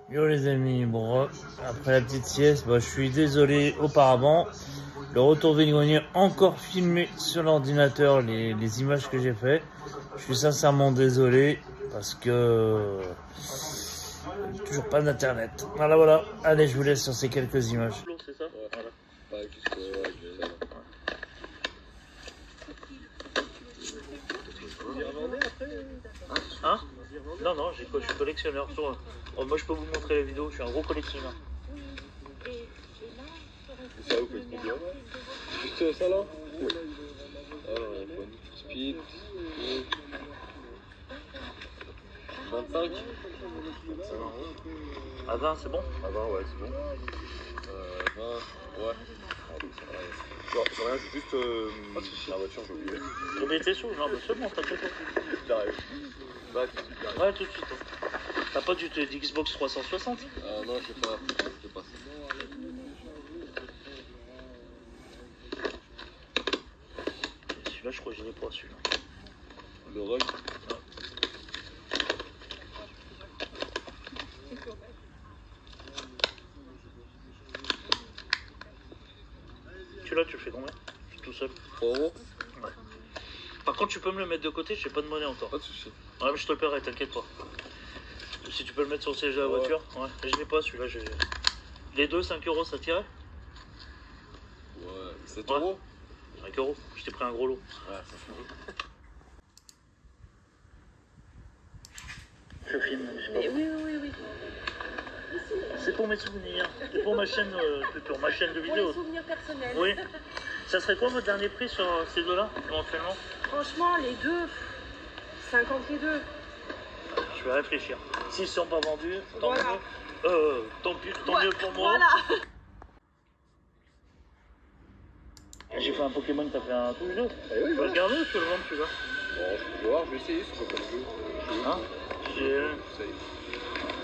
Yo les amis, bon, après la petite sieste, je suis désolé auparavant. Le retour de grenier encore filmé sur l'ordinateur, les images que j'ai fait. Je suis sincèrement désolé parce que toujours pas d'internet. Voilà. Allez, je vous laisse sur ces quelques images. C'est ça ? Voilà. Hein? Non, je suis collectionneur. Moi, je peux vous montrer la vidéo, je suis un gros collectionneur. C'est ça, vous faites combien? Juste ça là? Oui. Alors, speed. 25. À 20, c'est bon? À 20, ouais, c'est bon. 20, ouais. J'en reviens juste la voiture, j'ai oublié. Il était sous, non, c'est bon, t'inquiète pas. J'arrive. Bah, tout de suite, j'arrive. Ouais, tout de suite. T'as pas du Xbox 360? Non, je sais pas. Je passe. Celui-là, je crois que je l'ai pas, celui-là. Le rug. Celui-là, tu le fais combien? Je suis tout seul. 3 euros. Ouais. Par contre, tu peux me le mettre de côté, j'ai pas de monnaie encore. Pas de soucis. Ouais, mais je te le paierai, t'inquiète pas. Si tu peux le mettre sur le siège de la voiture. Ouais. Je l'ai pas, celui-là. Les deux, 5 euros, ça tirait? Ouais, 7 euros. 5 euros, je t'ai pris un gros lot. Ouais, ça fait. Je filme, je sais pas. Oui. C'est pour mes souvenirs. C'est pour ma chaîne, de vidéo. Pour les souvenirs personnels. Oui. Ça serait quoi votre dernier prix sur ces deux-là, éventuellement? Franchement, les deux, 50 les deux. Je vais réfléchir. S'ils ne sont pas vendus, tant Voilà. mieux. Tant mieux pour moi. Voilà. J'ai fait un Pokémon, t'as fait un tout jeu. Eh oui, Tu vas le garder ou tu vas le vendre celui-là? Bon, je vais voir, je vais essayer, c'est quoi comme jeu. Hein? J'essaye.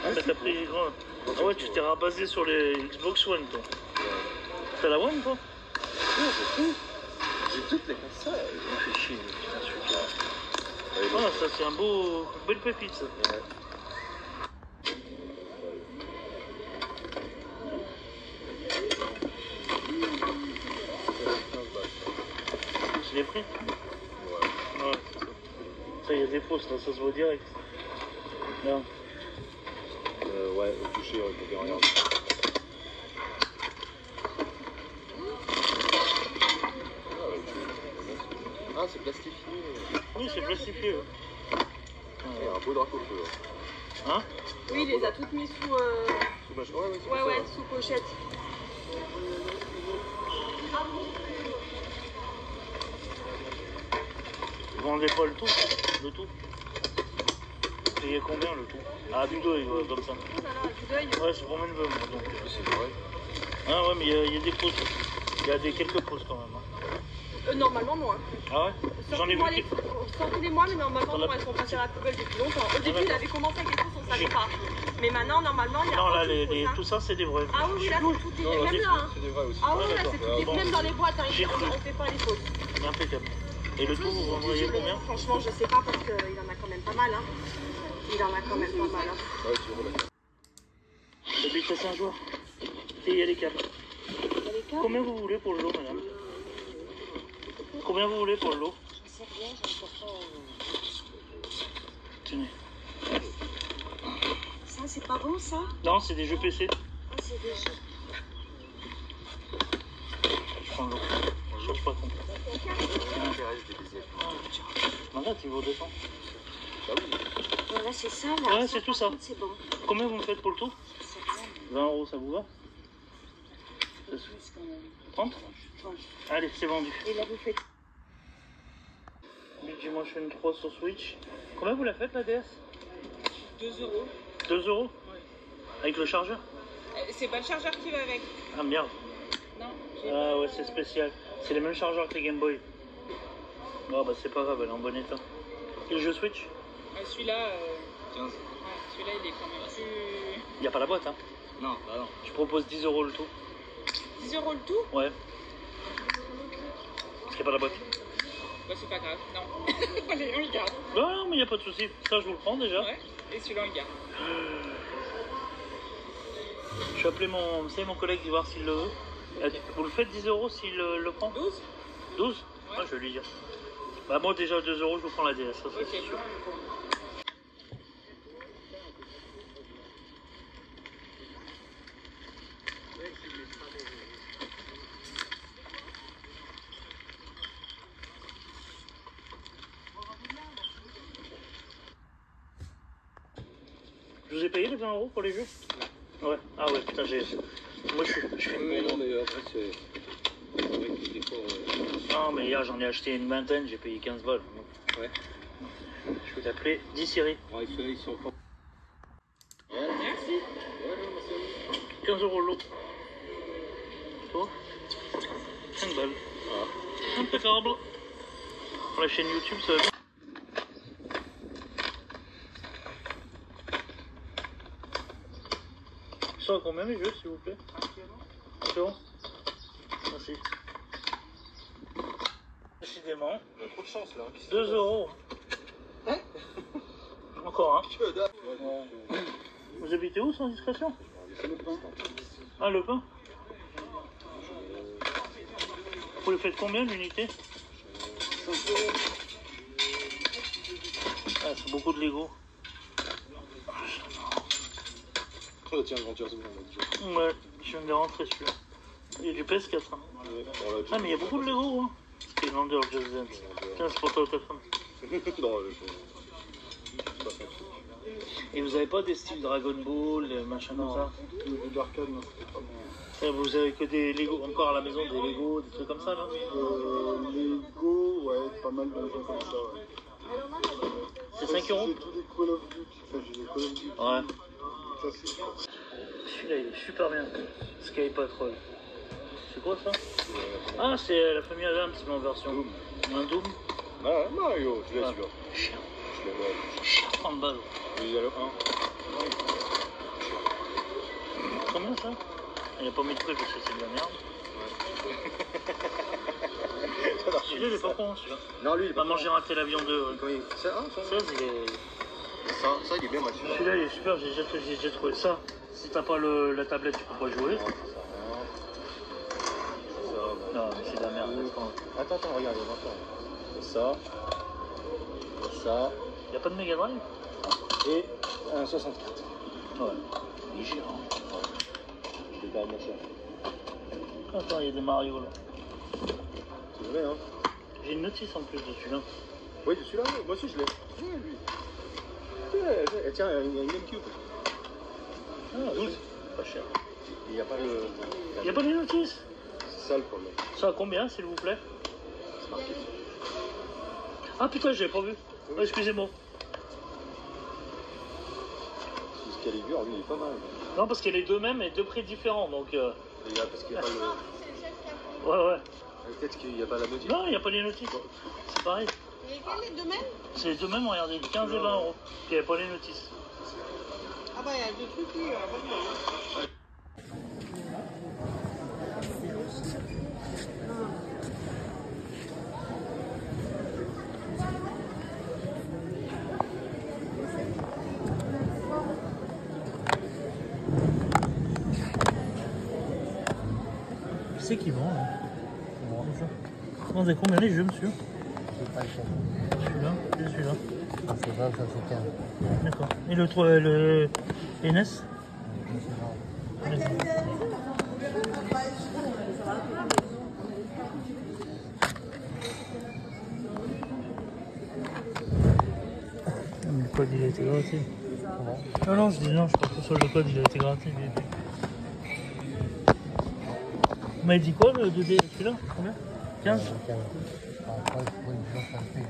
Ah, t'as pris grand. Ah ouais, tu t'es rabasé sur les Xbox One, toi. T'as la One, toi? J'ai toutes les consoles. Ça fait chier, putain, celui-là. Ah, ça, c'est un belle pépite, ça. Ouais. Je l'ai pris? Ouais. Ouais. Ça, il y a des fausses, là, ça se voit direct. Non. Ouais, au toucher, regarde. Ah, c'est plastifié. Oui, c'est plastifié. Ouais. Il y a un beau drapeau feu. Hein? Oui, il les a toutes mis sous. Sous machin. Ouais, sous pochette. Vous vendez pas le tout? Le tout? Vous payez combien le tout? Ah, du deuil, comme ça. Oh là là, du deuil. Ouais, c'est combien de veux, moi, donc. C'est vrai. Ah ouais, mais il y a des fausses. Il y a quelques fausses quand même. Hein. Normalement, non. Hein. Ah ouais? J'en ai vu qui... Sort tous les mois, mais normalement, non, elles sont passées à la poubelle depuis longtemps. Au début, il avait commencé avec les fausses, on savait pas. Mais maintenant, normalement, il y a. Non, là, aucune fausse, tout ça, c'est des vrais. Ah oui, là, c'est tout des. Même là, hein. C'est des vrais aussi. Ah oui, là, d'accord. c'est tout des. Même dans les boîtes, hein, J'ai cru. on fait pas les fausses. Impeccable. Et le tout, vous vendriez combien? Franchement, je sais pas parce qu'il en a quand même pas mal. Hein. Il en a quand même pas mal. Hein. Ouais, c'est vrai. J'habite à Saint-Joueur. Et il y a les câbles. Combien vous voulez pour le lot, madame? Combien vous voulez pour le lot? Je sais rien, je sais pas. Tenez. Ça, c'est pas bon, ça? Non, c'est des jeux PC. Ah, c'est des jeux. Je prends le lot. Je cherche pas compte. Regarde, il vaut 200. Voilà, c'est ça, là. Ouais, c'est tout ça. C'est bon. Combien vous me faites pour le tout? Je sais rien. 20 euros, ça vous va? 30? Allez, c'est vendu. Et là, vous faites. Dimension 3 sur Switch. Combien vous la faites, la DS? 2 euros. 2 euros? Ouais. Avec le chargeur? C'est pas le chargeur qui va avec. Ah merde. Non. Ah ouais, c'est spécial. C'est les mêmes chargeurs que les Game Boy. Oh bah c'est pas grave, elle est en bon état. Et le jeu Switch? Celui-là, 15. ouais, celui-là, il est quand même plus. Y a pas la boîte, hein? Non, bah non. Je propose 10 euros le tout. 10 euros le tout? Ouais. Parce qu'il n'y a pas la boîte. Bah, c'est pas grave, non. Allez, on le garde. Non, mais y a pas de souci. Ça, je vous le prends déjà. Ouais, et celui-là, on le garde. vais appeler mon collègue de voir s'il le veut. Vous le faites 10 € s'il le prend? 12? 12? Ouais, je vais lui dire. Bah moi déjà 2 € je vous prends la DS, ça c'est sûr. Je vous ai payé les 20 € pour les jeux? Ouais. Ah ouais, putain, moi je suis Non, mais après, c'est. Non, mais hier j'en ai acheté une vingtaine, j'ai payé 15 balles. Ouais. Je vais t'appeler 10 Siri. Ouais, ils sont pas. Merci. 15 € l'autre. Toi 5 balles. Ah. Impeccable. Pour la chaîne YouTube, ça va bien. Ça a combien les jeux, s'il vous plaît? C'est bon? Merci. Décidément. On a trop de chance là. 2 €. Encore un. Vous habitez où sans discrétion? Ah, le pain. Vous le faites combien l'unité? 5 €. Ah, c'est beaucoup de Lego. Oh, tiens, aventure, c'est bon. Ouais, je viens de rentrer celui-là. Il y a du PS4. Hein. Ouais, voilà, Ah, mais il y a beaucoup de Lego. Hein. C'est Lander Just Dance. Tiens, c'est pour toi au téléphone. Non, Et vous avez pas des styles Dragon Ball, des machins comme ça? D'arcade, non, c'était pas bon. Vous avez que des Lego encore à la maison, des Lego, des trucs comme ça là? Lego, ouais, pas mal de jeux comme ça, ouais. C'est 5 €? J'ai tous des Call of Duty, ça, j'ai des Call of Duty. Ouais. Ça, c'est. Celui-là il est super bien. Sky Patrol. C'est quoi ça? Ah, c'est la famille Adams, mais en version Doom. Un Doom? Ah, Mario, tu l'as, celui-là. Chien. Je l'ai, ouais. 30 balles. Il y a le 1. Combien ça? Il n'y a pas mis de prix parce que c'est de la merde. Celui-là il est pas con celui-là. Non, lui, il est pas. Maman, j'ai raté l'avion 2. Ouais. Comment il. C'est un, ça? 16 il est. Ça, il est bien, Mathieu. Celui-là il est super, j'ai déjà trouvé ça. Si t'as pas la tablette, tu peux pas jouer. Non, mais c'est de la merde. Attends, regarde, ça. Ça. Y'a pas de Mega Drive? Et un 64. Ouais. Il est cher. Il est pas mon cher. Attends, il y a des Mario là. C'est vrai, hein? J'ai une notice en plus de celui-là. Oui, de celui-là, moi aussi je l'ai. Ouais, lui. Tiens, il y a une GameCube. Ah, 12. Pas cher. Il n'y a pas le. Il y a pas les notices? C'est ça le problème. Ça a combien, s'il vous plaît? C'est marqué. Ah putain, j'avais pas vu. Oh, excusez-moi. Excalibur, lui, il est pas mal. Non, parce qu'il y a les deux mêmes et deux prix différents, donc... Il y a, parce qu'il n'y a pas le. Ouais. Peut-être qu'il n'y a pas la notice. Non, il n'y a pas les notices. C'est pareil. Et quels les deux mêmes? C'est les deux mêmes, regardez, 15 et 20 €. Puis il n'y a pas les notices. Ah bah il y a deux trucs, lui, pas de C'est qui vend là? Vous avez combien les jeux, monsieur? C'est pas cher. Celui-là et celui-là. Ça c'est 20, ça c'est 15. D'accord. Et le NS? Le code il a été gratuit. Non, je dis non, je pense que sur le code il a été gratuit. Vous m'avez dit quoi le 2D celui-là? Combien? 15? 15. Après, pour une chose, ça le fait.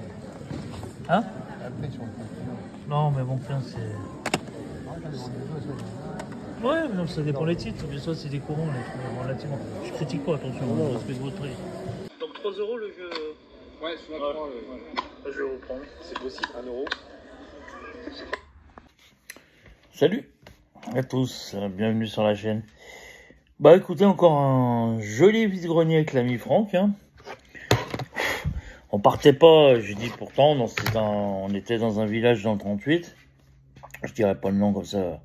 Hein? Après, sur le fait. Non, mais bon, 15 c'est. Ouais, mais non, ça dépend les titres. Mais ça, c'est des courants, les trucs, relativement. Je critique pas, attention, on respecte votre prix. Donc 3 € le jeu. Ouais, celui-là, Ouais. 3, Je vais vous prendre. c'est possible, 1 €. Salut à tous, bienvenue sur la chaîne. Bah écoutez, encore un joli vide-grenier avec l'ami Franck. Hein. On partait pas, je dis pourtant, on était dans un village dans le 38. Je dirais pas le nom comme ça,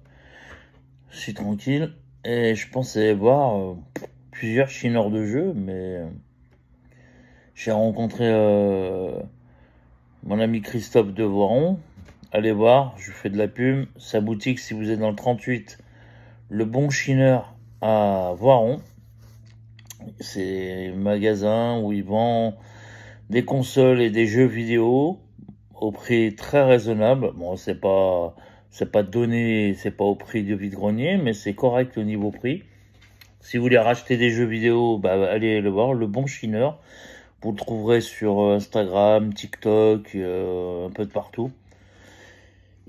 je suis tranquille. Et je pensais voir plusieurs chineurs de jeux, mais j'ai rencontré mon ami Christophe de Voiron. Allez voir, je fais de la pub. Sa boutique, si vous êtes dans le 38, Le Bon Chineur à Voiron. C'est un magasin où il vend des consoles et des jeux vidéo au prix très raisonnable. Bon, c'est pas donné, c'est pas au prix de vide-grenier, mais c'est correct au niveau prix. Si vous voulez racheter des jeux vidéo, bah, allez le voir, Le Bon Chineur. Vous le trouverez sur Instagram, TikTok, un peu de partout.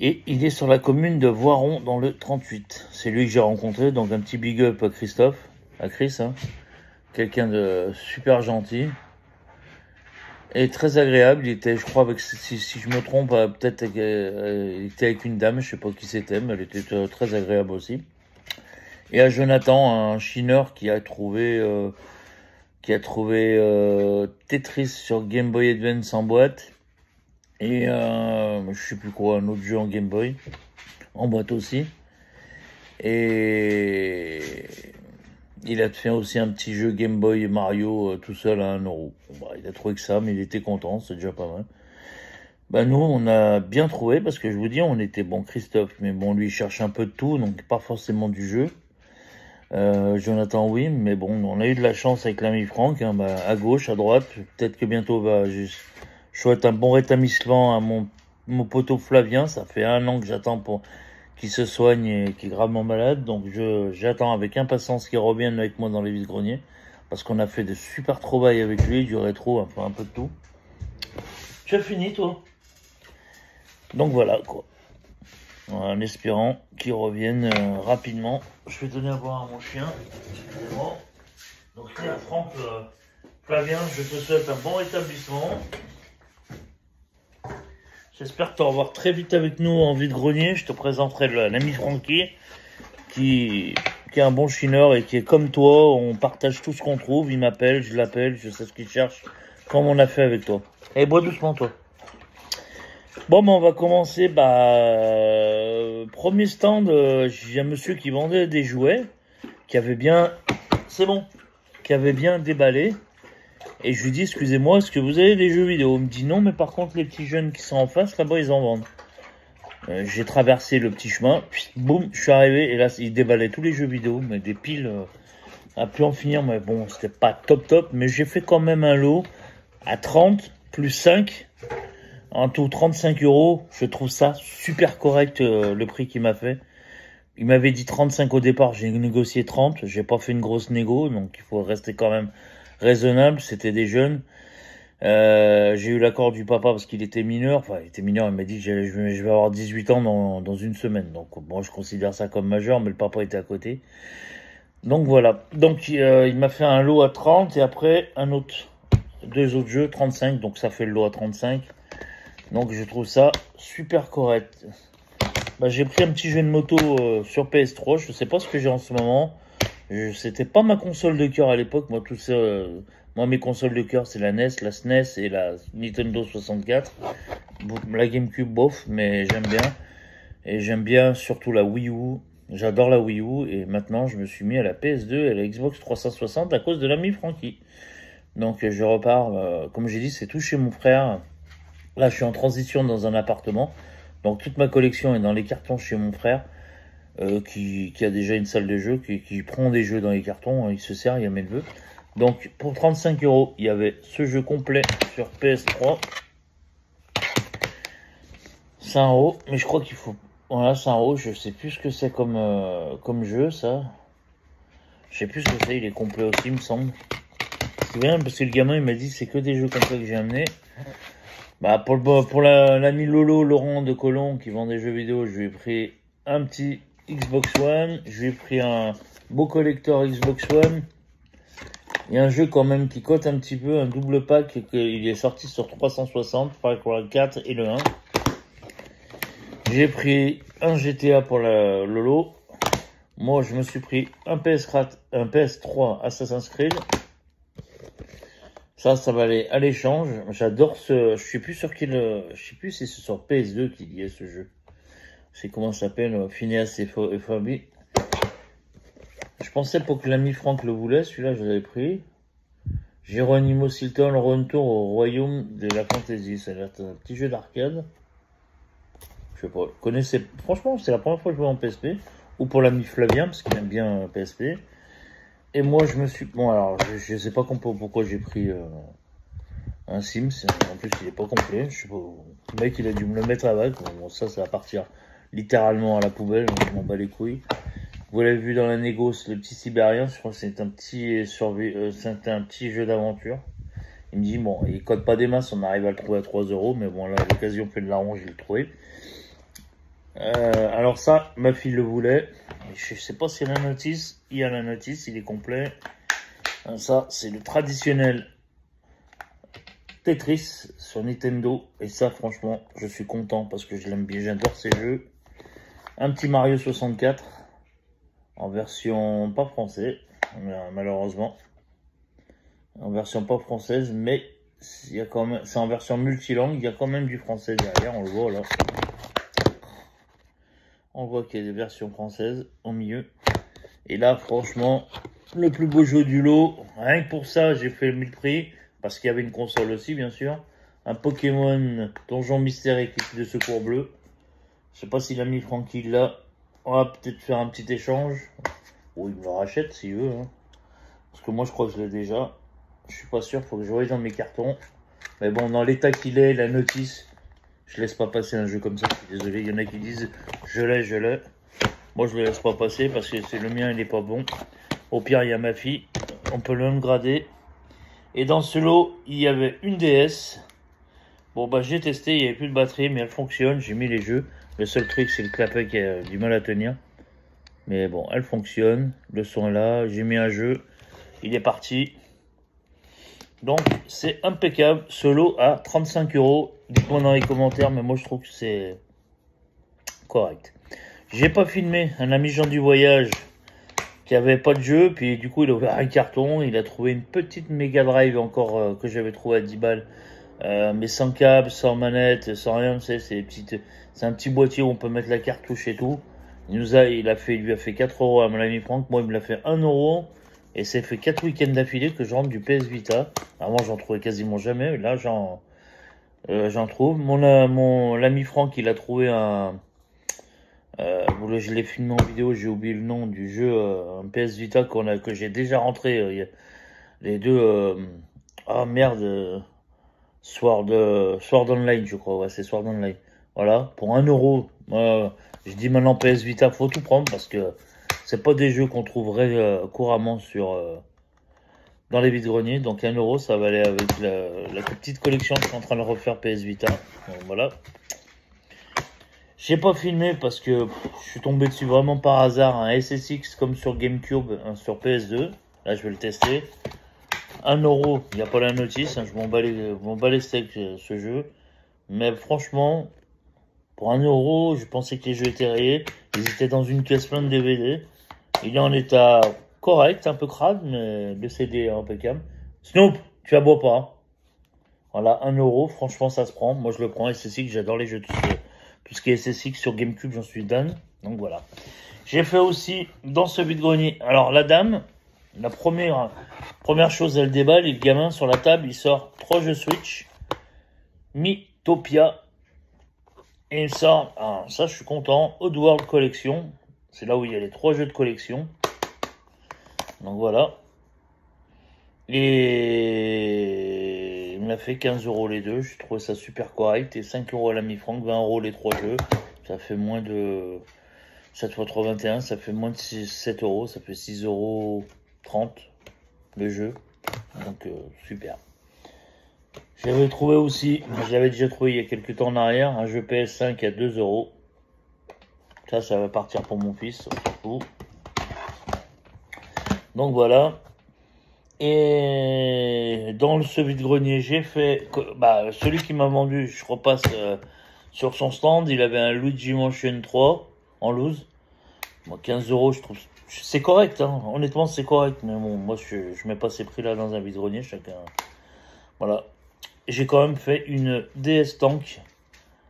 Et il est sur la commune de Voiron, dans le 38. C'est lui que j'ai rencontré, donc un petit big up à Christophe, à Chris, hein. Quelqu'un de super gentil. Et très agréable. Il était, je crois, avec, si je me trompe, peut-être il était avec une dame, je sais pas qui c'était, mais elle était très agréable aussi. Et à Jonathan, un chineur qui a trouvé Tetris sur Game Boy Advance en boîte. Et je sais plus quoi, un autre jeu en Game Boy, en boîte aussi. Et il a fait aussi un petit jeu Game Boy Mario tout seul à 1 €. Bah, il a trouvé que ça, mais il était content, c'est déjà pas mal. Bah nous, on a bien trouvé, parce que je vous dis, on était bon Christophe, mais bon, lui il cherche un peu de tout, donc pas forcément du jeu. Jonathan, oui, mais bon, on a eu de la chance avec l'ami Franck, hein, bah, à gauche, à droite. Peut-être que bientôt, je souhaite un bon rétablissement à mon poteau Flavien. Ça fait 1 an que j'attends pour qu'il se soigne et qu'il est gravement malade. Donc j'attends avec impatience qu'il revienne avec moi dans les vides-greniers. Parce qu'on a fait de super trouvailles avec lui, du rétro, enfin un peu de tout. Tu as fini, toi? Donc voilà, quoi. En espérant qu'il revienne rapidement. Je vais donner à boire à mon chien. Excusez-moi. Donc là, Franck, Flavien, je te souhaite un bon rétablissement. J'espère te revoir très vite avec nous en vide-grenier. Je te présenterai l'ami Francky, qui est un bon chineur et qui est comme toi. On partage tout ce qu'on trouve. Il m'appelle, je l'appelle, je sais ce qu'il cherche, comme on a fait avec toi. Et bois doucement, toi. Bon, on va commencer. Premier stand, j'ai un monsieur qui vendait des jouets, qui avait bien, qui avait bien déballé. Et je lui dis, excusez-moi, est-ce que vous avez des jeux vidéo? Il me dit non, mais par contre, les petits jeunes qui sont en face, là-bas, ils en vendent. J'ai traversé le petit chemin, puis, boum, je suis arrivé, et là, il déballait tous les jeux vidéo, mais des piles à plus en finir. Mais bon, c'était pas top, mais j'ai fait quand même un lot à 30 plus 5. En tout 35 €, je trouve ça super correct le prix qu'il m'a fait. Il m'avait dit 35 au départ, j'ai négocié 30, j'ai pas fait une grosse négo, donc il faut rester quand même raisonnable, c'était des jeunes. J'ai eu l'accord du papa parce qu'il était mineur, il m'a dit que je vais avoir 18 ans dans une semaine. Donc bon, je considère ça comme majeur, mais le papa était à côté. Donc voilà, donc il m'a fait un lot à 30 et après deux autres jeux 35, donc ça fait le lot à 35. Donc je trouve ça super correct. J'ai pris un petit jeu de moto sur PS3. Je sais pas ce que j'ai en ce moment. C'était pas ma console de cœur à l'époque. Moi mes consoles de cœur c'est la NES, la SNES et la Nintendo 64. La GameCube bof, mais j'aime bien. Et j'aime bien surtout la Wii U. J'adore la Wii U. Et maintenant je me suis mis à la PS2 et à la Xbox 360 à cause de l'ami Francky. Donc je repars. Comme j'ai dit, c'est tout chez mon frère. Là, je suis en transition dans un appartement. Donc, toute ma collection est dans les cartons chez mon frère, qui a déjà une salle de jeu, qui prend des jeux dans les cartons. Il se sert, il met le vœu. Donc, pour 35 €, il y avait ce jeu complet sur PS3. 5 €. Mais je crois qu'il faut... Voilà, 5 €. Je sais plus ce que c'est comme jeu, ça. Je sais plus ce que c'est. Il est complet aussi, il me semble. C'est bien, parce que le gamin, il m'a dit c'est que des jeux complets que j'ai amenés. Pour l'ami Laurent de Colomb qui vend des jeux vidéo, je lui ai pris un petit Xbox One, je lui ai pris un beau collector Xbox One. Il y a un jeu quand même qui cote un petit peu, un double pack, il est sorti sur 360, Far Cry 4 et le 1. J'ai pris un GTA pour le lot. Moi, je me suis pris un PS3 Assassin's Creed. Ça va aller à l'échange. J'adore je sais plus sur je sais plus si c'est sur PS2 qu'il y a ce jeu. C'est comment ça s'appelle, Phineas et Ferb. Je pensais pour que l'ami Franck le voulait, celui-là je l'avais pris. Geronimo Stilton, retour au royaume de la fantasy. Ça a l'air un petit jeu d'arcade. Je sais pas, connaissez. Franchement, c'est la première fois que je vois en PSP. Ou pour l'ami Flavien, parce qu'il aime bien PSP. Et moi je me suis... Bon alors, je sais pas pourquoi j'ai pris un Sims. En plus il est pas complet. Je sais pas. Le mec il a dû me le mettre avec. Bon, ça va partir littéralement à la poubelle. Je m'en bats les couilles. Vous l'avez vu dans la négoce, le petit Sibérien, je crois que c'est un petit c'était un petit jeu d'aventure. Il me dit, bon, il code pas des masses, on arrive à le trouver à 3 €, mais bon, là, à l'occasion, fait de l'argent, je l'ai trouvé. Alors ça, ma fille le voulait. Je sais pas s'il y a la notice. Il y a la notice, il est complet. Ça, c'est le traditionnel Tetris sur Nintendo. Et ça, franchement, je suis content parce que je l'aime bien, j'adore ces jeux. Un petit Mario 64. En version pas française, malheureusement. En version pas française, mais il y a quand même, c'est en version multilangue, il y a quand même du français derrière, on le voit là. On voit qu'il y a des versions françaises au milieu. Et là, franchement, le plus beau jeu du lot, rien que pour ça, j'ai fait 1000 prix, parce qu'il y avait une console aussi, bien sûr. Un Pokémon Donjon Mystère équipe de secours bleu. Je sais pas si l'ami Francky là. On va peut-être faire un petit échange. Ou il me le rachète s'il veut. Hein. Parce que moi je crois que je l'ai déjà. Je suis pas sûr, faut que je voie dans mes cartons. Mais bon, dans l'état qu'il est, la notice, je laisse pas passer un jeu comme ça. Je suis désolé, il y en a qui disent je l'ai. Moi je le laisse pas passer parce que c'est le mien, il est pas bon. Au pire, il y a ma fille. On peut le même grader. Et dans ce lot, il y avait une DS. Bon bah j'ai testé, il n'y avait plus de batterie, mais elle fonctionne. J'ai mis les jeux. Le seul truc, c'est le clapet qui a du mal à tenir. Mais bon, elle fonctionne. Le son est là. J'ai mis un jeu. Il est parti. Donc, c'est impeccable. Ce lot à 35 €. Dites-moi dans les commentaires, mais moi, je trouve que c'est correct. J'ai pas filmé un ami Jean du voyage qui avait pas de jeu. Puis, du coup, il a ouvert un carton. Il a trouvé une petite Mega Drive encore que j'avais trouvé à 10 balles. Mais sans câble, sans manette, sans rien, c'est un petit boîtier où on peut mettre la cartouche et tout. Il lui a fait 4 € à mon ami Franck. Moi, il me l'a fait 1 €. Et c'est fait 4 week-ends d'affilée que je rentre du PS Vita. Avant, j'en trouvais quasiment jamais. Là, j'en trouve. L'ami Franck, il a trouvé je l'ai filmé en vidéo, j'ai oublié le nom du jeu, un PS Vita que j'ai déjà rentré. Les deux, Sword Online, je crois. Ouais, c'est Sword Online. Voilà, pour 1 €. Je dis maintenant PS Vita, faut tout prendre parce que c'est pas des jeux qu'on trouverait couramment dans les vides-greniers. Donc 1 €, ça va aller avec la petite collection que je suis en train de refaire PS Vita. Donc voilà. J'ai pas filmé parce que je suis tombé dessus vraiment par hasard. Un SSX comme sur GameCube, sur PS2. Là, je vais le tester. 1 €, il n'y a pas la notice, hein, je m'en bats les steaks ce jeu. Mais franchement, pour 1 €, je pensais que les jeux étaient rayés. Ils étaient dans une caisse pleine de DVD. Il est en état correct, un peu crade, mais le CD est impeccable. Snoop, tu aboies pas. Hein. Voilà, 1 €, franchement ça se prend. Moi je le prends SSX, j'adore les jeux, tout ce qui est SSX sur GameCube, j'en suis dingue. Donc voilà. J'ai fait aussi dans ce vide-grenier. Alors la dame, la première chose, elle déballe et le gamin sur la table, il sort 3 jeux Switch. Mythopia. Et il sort, ça je suis content, Oddworld Collection. C'est là où il y a les 3 jeux de collection. Donc voilà. Et il m'a fait 15 € les deux. Je trouve ça super correct. Et 5 € à l'ami Franck, 20 € les 3 jeux. Ça fait moins de 7 x 3, 21. Ça fait moins de 7 €. Ça fait 6,30 € le jeu. Donc super. J'avais trouvé aussi, je l'avais déjà trouvé il y a quelques temps en arrière, un jeu PS5 à 2 €. Ça va partir pour mon fils, on s'en fout. Donc voilà. Et dans ce vide-grenier, j'ai fait, celui qui m'a vendu, je repasse sur son stand, il avait un Luigi Mansion 3 en loose. Moi, 15 €, je trouve, c'est correct, hein. Honnêtement, c'est correct. Mais bon, moi, je mets pas ces prix-là dans un vide-grenier, chacun. Voilà. J'ai quand même fait une DS Tank.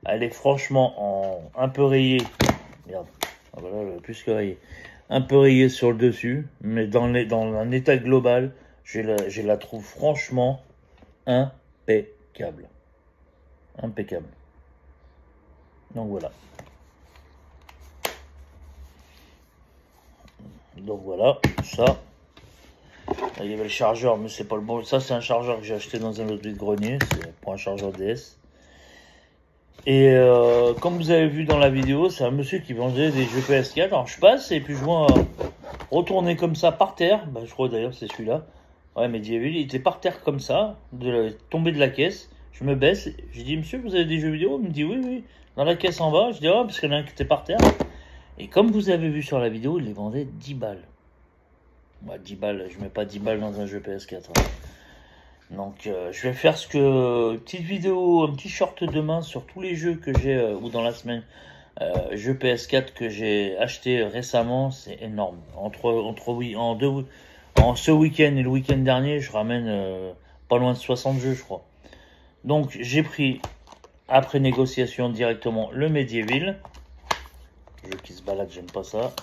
Elle est franchement un peu rayée. Merde. Ah voilà, plus que rayée. un peu rayée sur le dessus, mais dans un état global, je la trouve franchement impeccable. Impeccable. Donc voilà. Donc voilà, ça. Là, il y avait le chargeur, mais c'est pas le bon. Ça, c'est un chargeur que j'ai acheté dans un autre vide-grenier. C'est pour un chargeur DS. Et comme vous avez vu dans la vidéo, c'est un monsieur qui vendait des jeux PS4. Alors je passe et puis je vois retourner comme ça par terre. Bah, je crois d'ailleurs c'est celui-là. Ouais, Medieval, il était par terre comme ça, tombé de la caisse. Je me baisse, je dis monsieur, vous avez des jeux vidéo? Il me dit oui, oui. Dans la caisse en bas, je dis ah, parce qu'il y en a un qui était par terre. Et comme vous avez vu sur la vidéo, il les vendait 10 balles. Moi, 10 balles, je mets pas 10 balles dans un jeu PS4. Hein. Donc, je vais faire petite vidéo, un petit short demain sur tous les jeux que j'ai, ou dans la semaine, jeux PS4 que j'ai acheté récemment, c'est énorme. En ce week-end et le week-end dernier, je ramène pas loin de 60 jeux, je crois. Donc, j'ai pris, après négociation directement, le Medieval. Jeu qui se balade, j'aime pas ça.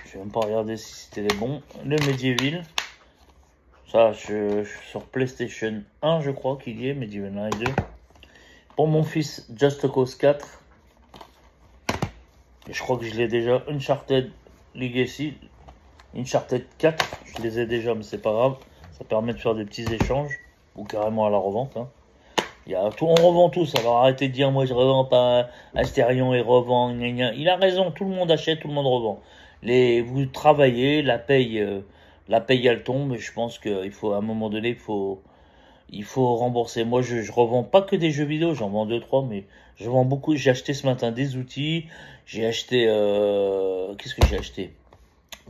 Je vais même pas regarder si c'était les bons. Le Medieval. Ça, je suis sur PlayStation 1, je crois qu'il y est, Medieval 1 et 2. Pour mon fils, Just Cause 4. Et je crois que je l'ai déjà. Uncharted Legacy. Uncharted 4. Je les ai déjà, mais c'est pas grave. Ça permet de faire des petits échanges. Ou carrément à la revente. Hein. On revend tous. Alors arrêtez de dire, moi je revends pas. Astérion et revend. Gna gna. Il a raison. Tout le monde achète, tout le monde revend. Vous travaillez, la paye, elle tombe. Je pense qu'il faut, à un moment donné, il faut rembourser. Moi, je revends pas que des jeux vidéo. J'en vends 2-3, mais je vends beaucoup. J'ai acheté ce matin des outils. J'ai acheté, qu'est-ce que j'ai acheté?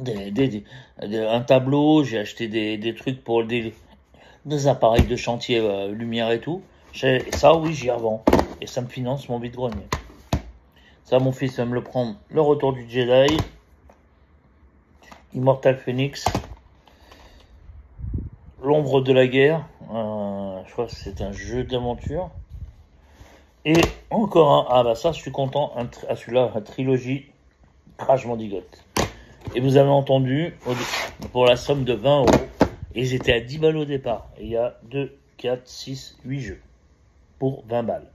Un tableau. J'ai acheté des trucs pour des appareils de chantier, lumière et tout. Ça, oui, j'y revends. Et ça me finance mon vide-grenier. Ça, mon fils va me le prendre. Le Retour du Jedi. Immortal Phoenix. L'ombre de la guerre. Je crois que c'est un jeu d'aventure. Et encore un. Ah bah ça, je suis content. Celui-là, la trilogie Crash Bandicoot. Et vous avez entendu, pour la somme de 20 €. Et ils étaient à 10 balles au départ. Et il y a 2, 4, 6, 8 jeux. Pour 20 balles.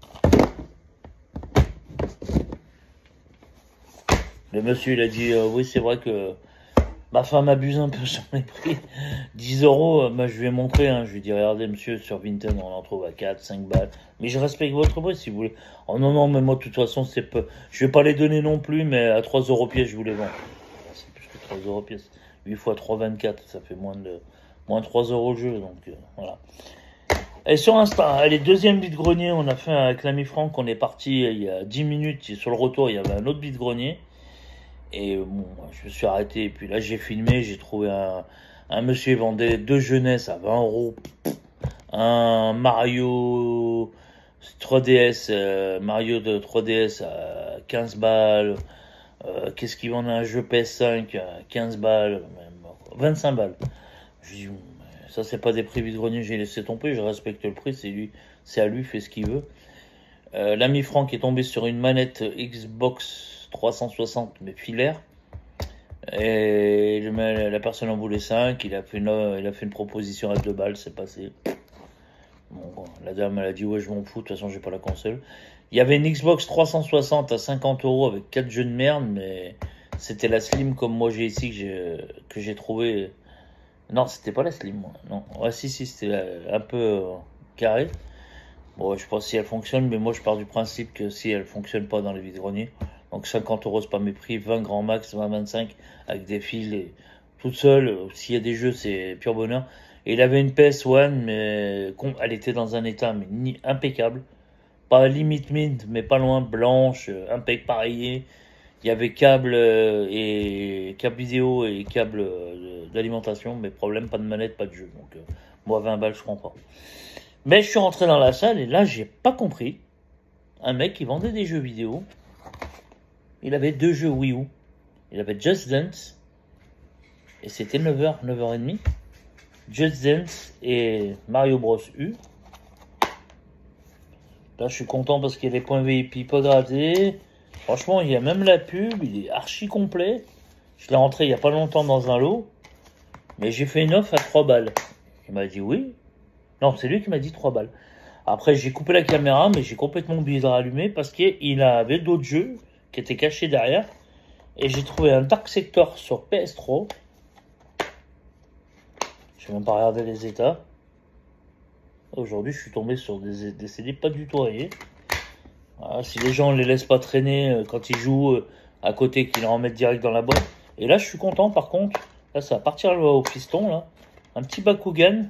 Le monsieur, il a dit, oui, c'est vrai que ma femme abuse un peu sur les prix. 10 €, bah, je lui ai montré, hein, je lui ai dit, regardez, monsieur, sur Vinted, on en trouve à 4, 5 balles. Mais je respecte votre prix, si vous voulez. Oh non, non, mais moi, de toute façon, c'est peu. Je vais pas les donner non plus, mais à 3 € pièce, je vous les vends. C'est plus que 3 € pièce. 8 x 3, 24, ça fait moins de 3 € le jeu, donc, voilà. Et sur Insta, les deuxième vide-grenier, on a fait avec l'ami Franck, on est parti il y a 10 minutes, et sur le retour, il y avait un autre vide-grenier. Et bon, je me suis arrêté, et puis là j'ai filmé, j'ai trouvé un monsieur qui vendait 2 jeunesses à 20 €. Un Mario 3DS, Mario de 3DS à 15 balles. Qu'est-ce qu'il vend, un jeu PS5 à 15 balles, même 25 balles. Je dis, ça c'est pas des prix vide-grenier, j'ai laissé tomber, je respecte le prix, c'est à lui, fait ce qu'il veut. L'ami Franck est tombé sur une manette Xbox 360 mais filaire, et la personne en voulait 5, il a fait une proposition à 2 balles, c'est passé. Bon, la dame elle a dit ouais, je m'en fous, de toute façon j'ai pas la console. Il y avait une Xbox 360 à 50 € avec 4 jeux de merde, mais c'était la Slim comme moi j'ai ici que j'ai trouvé. Non, c'était pas la Slim, moi. Non, ouais, si, c'était un peu carré. Bon, je sais pas si elle fonctionne, mais moi je pars du principe que si elle fonctionne pas dans les vide-greniers. Donc 50 € c'est pas mes prix, 20 grand max, 20-25 avec des fils et toute seule. S'il y a des jeux, c'est pur bonheur. Et il avait une PS1, mais elle était dans un état mais impeccable. Pas limite mint, mais pas loin, blanche, impeccable, pareillée. Il y avait câble vidéo et câble d'alimentation, mais problème, pas de manette, pas de jeu. Donc moi 20 balles je prends pas. Mais je suis rentré dans la salle et là j'ai pas compris. Un mec qui vendait des jeux vidéo. Il avait 2 jeux Wii U. Il avait Just Dance. Et c'était 9h, 9h30. Just Dance et Mario Bros U. Là je suis content parce qu'il y a des points VIP pas grattés. Franchement, il y a même la pub, il est archi complet. Je l'ai rentré il n'y a pas longtemps dans un lot. Mais j'ai fait une offre à 3 balles. Il m'a dit oui. Non, c'est lui qui m'a dit 3 balles. Après, j'ai coupé la caméra, mais j'ai complètement oublié de rallumer parce qu'il avait d'autres jeux qui étaient cachés derrière. Et j'ai trouvé un Dark Sector sur PS3. Je n'ai même pas regardé les états. Aujourd'hui, je suis tombé sur des CD pas du tout rayés. Voilà, si les gens ne les laissent pas traîner quand ils jouent à côté, qu'ils les remettent direct dans la boîte. Et là, je suis content par contre. Là, ça va partir au piston. Là. Un petit Bakugan.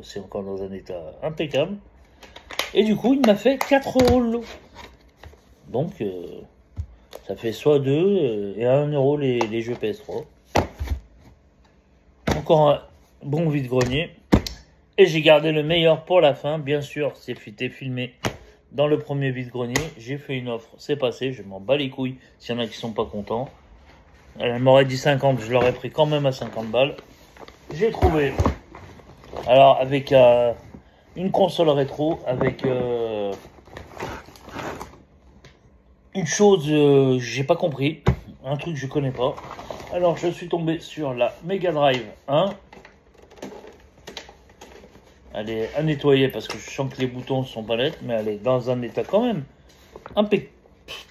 C'est encore dans un état impeccable. Et du coup, il m'a fait 4 € le lot. Donc, ça fait soit 2 et 1 € les jeux PS3. Encore un bon vide-grenier. Et j'ai gardé le meilleur pour la fin. Bien sûr, c'était filmé dans le premier vide-grenier. J'ai fait une offre, c'est passé. Je m'en bats les couilles s'il y en a qui sont pas contents. Elle m'aurait dit 50, je l'aurais pris quand même à 50 balles. J'ai trouvé. Alors, avec une console rétro, avec une chose j'ai pas compris. Un truc que je connais pas. Alors, je suis tombé sur la Mega Drive 1. Elle est à nettoyer parce que je sens que les boutons sont pas nets, mais elle est dans un état quand même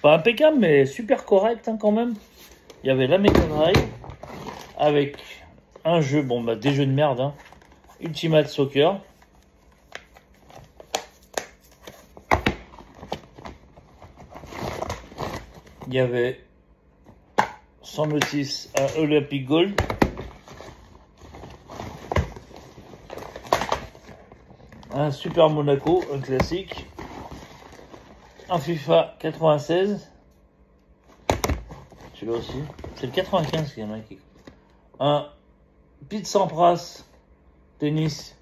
pas impeccable, mais super correct hein, quand même. Il y avait la Mega Drive avec un jeu, bon bah des jeux de merde, hein. Ultimate Soccer. Il y avait sans notice un Olympic Gold. Un Super Monaco, un classique. Un FIFA 96. Celui-là aussi. C'est le 95 qu'il y en a qui. Un Pete Sampras tennis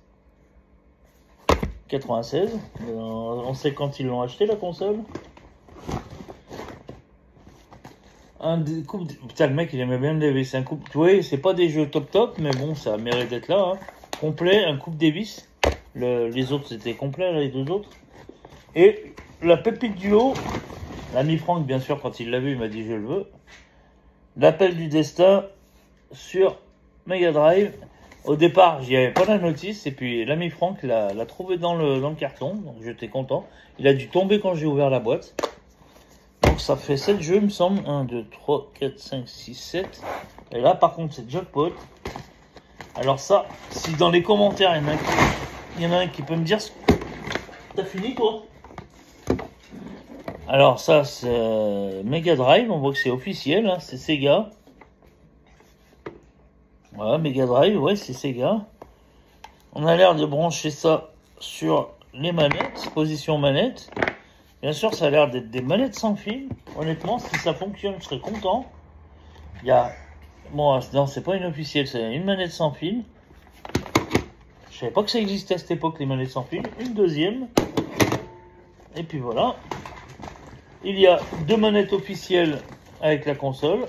96. On sait quand ils l'ont acheté la console. Putain, le mec il aimait bien le Davis. Un coupe. Tu vois, c'est pas des jeux top, mais bon, ça mérite d'être là. Hein. Complet, un coupe Davis. Les autres c'était complet, là, les deux autres. Et la pépite du haut, l'ami Franck, bien sûr, quand il l'a vu, il m'a dit je le veux. L'appel du destin sur Mega Drive. Au départ, j'y avais pas la notice, et puis l'ami Franck l'a trouvé dans le carton, donc j'étais content. Il a dû tomber quand j'ai ouvert la boîte. Donc ça fait 7 jeux, il me semble. 1, 2, 3, 4, 5, 6, 7. Et là, par contre, c'est jackpot. Alors ça, si dans les commentaires, il y en a un qui peut me dire... T'as fini, toi? Alors ça, c'est Mega Drive. On voit que c'est officiel, hein, c'est Sega. Voilà, Mega Drive, ouais, c'est Sega. On a l'air de brancher ça sur les manettes, position manette. Bien sûr, ça a l'air d'être des manettes sans fil. Honnêtement, si ça fonctionne, je serais content. Il y a... Bon, non, c'est pas une officielle, c'est une manette sans fil. Je savais pas que ça existait à cette époque, les manettes sans fil. Une deuxième. Et puis voilà. Il y a 2 manettes officielles avec la console.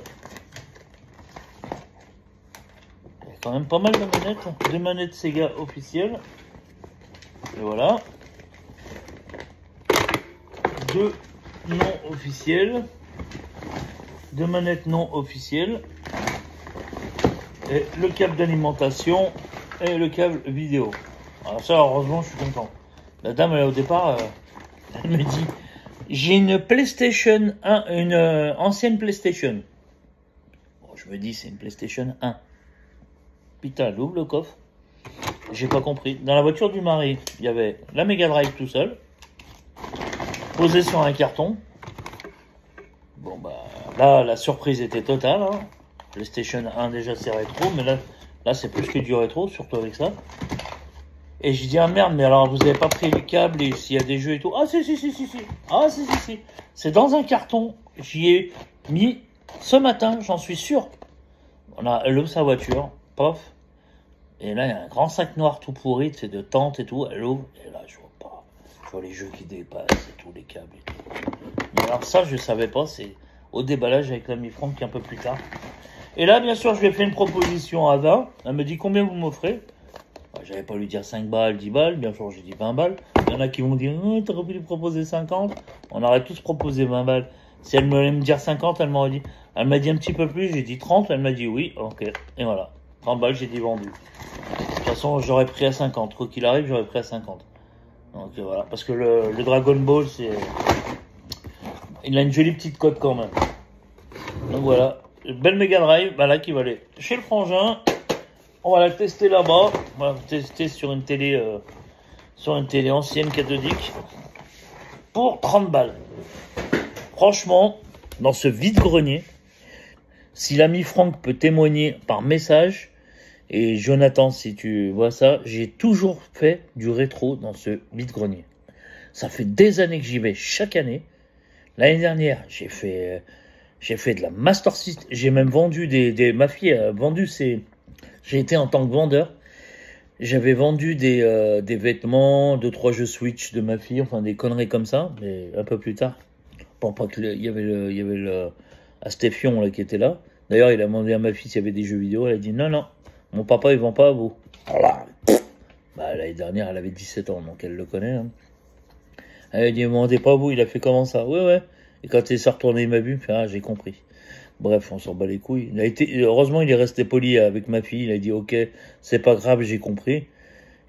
Il y a quand même pas mal de manettes. 2 manettes Sega officielles. Et voilà. 2 non officielles. 2 manettes non officielles. Et le câble d'alimentation et le câble vidéo. Alors ça, heureusement, je suis content. La dame, elle, au départ, elle me dit... J'ai une PlayStation 1, une ancienne PlayStation. Bon, je me dis, c'est une PlayStation 1. Putain, elle ouvre le coffre. J'ai pas compris. Dans la voiture du mari, il y avait la Mega Drive tout seul. Posée sur un carton. Bon, bah, là, la surprise était totale. Hein. PlayStation 1, déjà, c'est rétro. Mais là c'est plus que du rétro, surtout avec ça. Et j'ai dit, ah merde, mais alors vous avez pas pris le câble et s'il y a des jeux et tout. Ah si. Ah si. C'est dans un carton. J'y ai mis ce matin, j'en suis sûr. Elle ouvre sa voiture, pof. Et là, il y a un grand sac noir tout pourri, c'est de tente et tout. Elle ouvre, et là, je vois pas. Je vois les jeux qui dépassent et tout, les câbles et tout. Mais alors ça, je savais pas, c'est au déballage avec l'ami Franck un peu plus tard. Et là, bien sûr, je lui ai fait une proposition à 20. Elle me dit, combien vous m'offrez? J'avais pas lui dire 5 balles, 10 balles, bien sûr j'ai dit 20 balles. Il y en a qui vont dire, t'aurais pu lui proposer 50. On aurait tous proposé 20 balles. Si elle allait me dire 50, elle m'aurait dit. Elle m'a dit un petit peu plus, j'ai dit 30, elle m'a dit oui, ok. Et voilà. 30 balles, j'ai dit vendu. De toute façon, j'aurais pris à 50. Quoi qu'il arrive, j'aurais pris à 50. Donc voilà. Parce que le Dragon Ball, c'est. Il a une jolie petite cote quand même. Donc voilà. Belle Mega Drive, bah là qui va aller chez le frangin. On va la tester là-bas. On va la tester sur une télé ancienne cathodique. Pour 30 balles. Franchement, dans ce vide-grenier, si l'ami Franck peut témoigner par message, et Jonathan, si tu vois ça, j'ai toujours fait du rétro dans ce vide-grenier. Ça fait des années que j'y vais chaque année. L'année dernière, j'ai fait de la Master System. J'ai même vendu ma fille a vendu j'ai été en tant que vendeur. J'avais vendu des vêtements, 2-3 jeux Switch de ma fille, enfin des conneries comme ça, mais un peu plus tard. Pour pas que il y avait le Astéfion là qui était là. D'ailleurs, il a demandé à ma fille s'il y avait des jeux vidéo. Elle a dit non, mon papa il vend pas à vous. Voilà. Bah, l'année dernière, elle avait 17 ans, donc elle le connaît. Hein. Elle a dit, demandez pas à vous, il a fait comment ça? Ouais. Et quand il s'est retourné, il m'a vu, il me fait, ah, j'ai compris. Bref, on s'en bat les couilles. Heureusement, il est resté poli avec ma fille. Il a dit, ok, c'est pas grave, j'ai compris.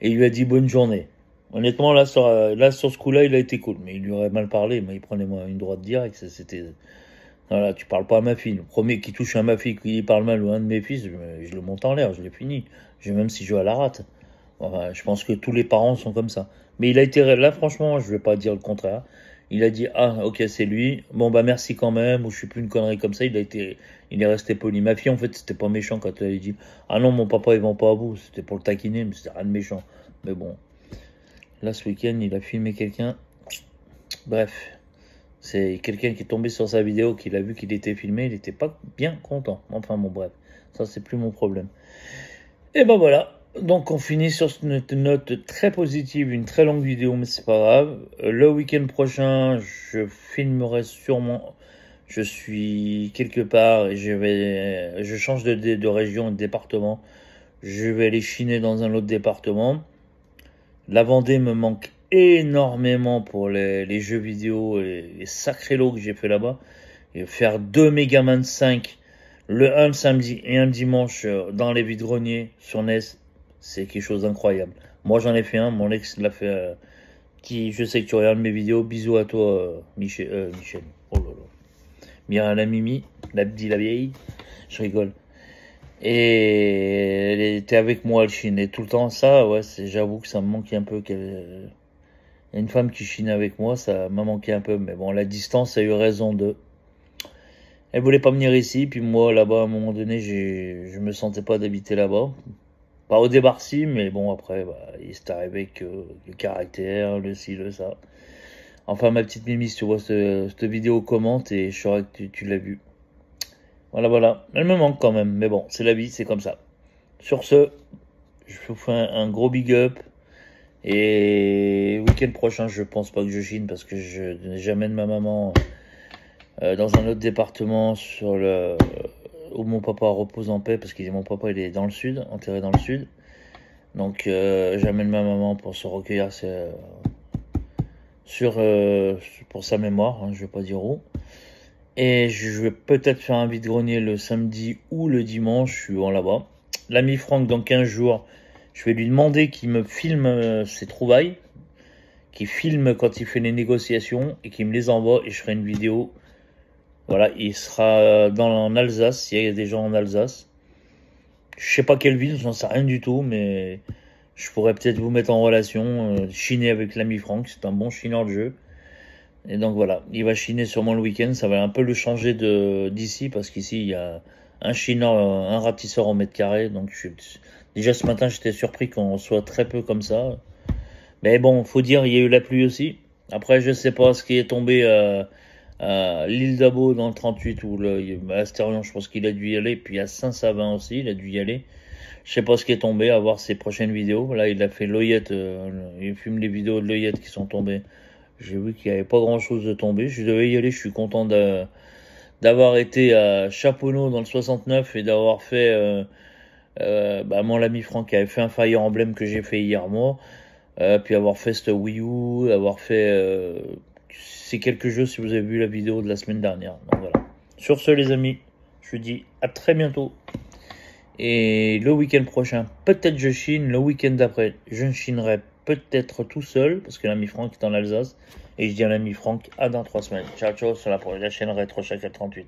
Et il lui a dit, bonne journée. Honnêtement, là, sur ce coup-là, il a été cool. Mais il lui aurait mal parlé, mais il prenait une droite directe. C'était, voilà, tu parles pas à ma fille. Le premier qui touche à ma fille, qui parle mal ou un de mes fils, je le monte en l'air, je l'ai fini. Même si je joue à la rate. Enfin, je pense que tous les parents sont comme ça. Mais il a été, là, franchement, je vais pas dire le contraire. Il a dit, ah, ok, c'est lui. Bon, bah, merci quand même. Ou je suis plus une connerie comme ça. Il est resté poli. Ma fille, en fait, c'était pas méchant quand elle a dit, ah non, mon papa, il vend pas à vous. C'était pour le taquiner, mais c'était rien de méchant. Mais bon. Là, ce week-end, il a filmé quelqu'un. Bref. C'est quelqu'un qui est tombé sur sa vidéo, qu'il a vu qu'il était filmé. Il était pas bien content. Enfin, bon, bref. Ça, c'est plus mon problème. Et ben voilà. Donc on finit sur cette note très positive, une très longue vidéo, mais c'est pas grave. Le week-end prochain, je filmerai sûrement. Je suis quelque part et je change de région et de département. Je vais aller chiner dans un autre département. La Vendée me manque énormément pour les jeux vidéo et les sacrés lots que j'ai fait là-bas. Et faire 2 Megaman 5, le 1 le samedi et un le dimanche dans les vide-greniers sur NES. C'est quelque chose d'incroyable. Moi, j'en ai fait un. Mon ex l'a fait. Je sais que tu regardes mes vidéos. Bisous à toi, Michel. Oh là là. Mira la Mimi. La vieille. Je rigole. Et elle était avec moi, elle chinait tout le temps. Ça, ouais, j'avoue que ça me manquait un peu. Il y a une femme qui chine avec moi. Ça m'a manqué un peu. Mais bon, la distance a eu raison de. Elle voulait pas venir ici. Puis moi, là-bas, à un moment donné, je me sentais pas d'habiter là-bas. Pas au départ si, mais bon après, bah, il s'est arrivé que le caractère, le ci, le ça. Enfin ma petite Mimi, si tu vois cette vidéo, commente et je saurais que tu l'as vue. Voilà. Elle me manque quand même, mais bon, c'est la vie, c'est comme ça. Sur ce, je vous fais un gros big up. Et week-end prochain, je pense pas que je chine parce que j'amène ma maman dans un autre département où mon papa repose en paix, parce que mon papa il est dans le sud, enterré dans le sud. Donc j'amène ma maman pour se recueillir pour sa mémoire, hein, je vais pas dire où. Et je vais peut-être faire un vide-grenier le samedi ou le dimanche, je suis là-bas. L'ami Franck, dans 15 jours, je vais lui demander qu'il me filme ses trouvailles, qu'il filme quand il fait les négociations et qu'il me les envoie et je ferai une vidéo. Voilà, il sera en Alsace, il y a des gens en Alsace. Je sais pas quelle ville, j'en sais rien du tout, mais je pourrais peut-être vous mettre en relation, chiner avec l'ami Franck, c'est un bon chineur de jeu. Et donc voilà, il va chiner sûrement le week-end, ça va un peu le changer d'ici, parce qu'ici il y a un chineur, un ratisseur au mètre carré, donc déjà ce matin j'étais surpris qu'on soit très peu comme ça. Mais bon, faut dire, il y a eu la pluie aussi. Après, je sais pas ce qui est tombé à l'île d'Abo dans le 38 ou à Astérion, je pense qu'il a dû y aller, puis à Saint-Savin aussi, il a dû y aller. Je sais pas ce qui est tombé, à voir ses prochaines vidéos. Là, il a fait l'Oyette, il filme les vidéos de l'Oyette qui sont tombées. J'ai vu qu'il y avait pas grand chose de tombé. Je devais y aller, je suis content d'avoir été à Chaponneau dans le 69 et d'avoir fait, mon ami Franck avait fait un Fire Emblem que j'ai fait hier moi, puis avoir fait ce Wii U, avoir fait, c'est quelques jeux si vous avez vu la vidéo de la semaine dernière. Donc voilà. Sur ce les amis, je vous dis à très bientôt. Et le week-end prochain, peut-être je chine. Le week-end d'après, je ne chinerai peut-être tout seul. Parce que l'ami Franck est en Alsace. Et je dis à l'ami Franck, à dans 3 semaines. Ciao, ciao sur la chaîne Retro Chacal 38.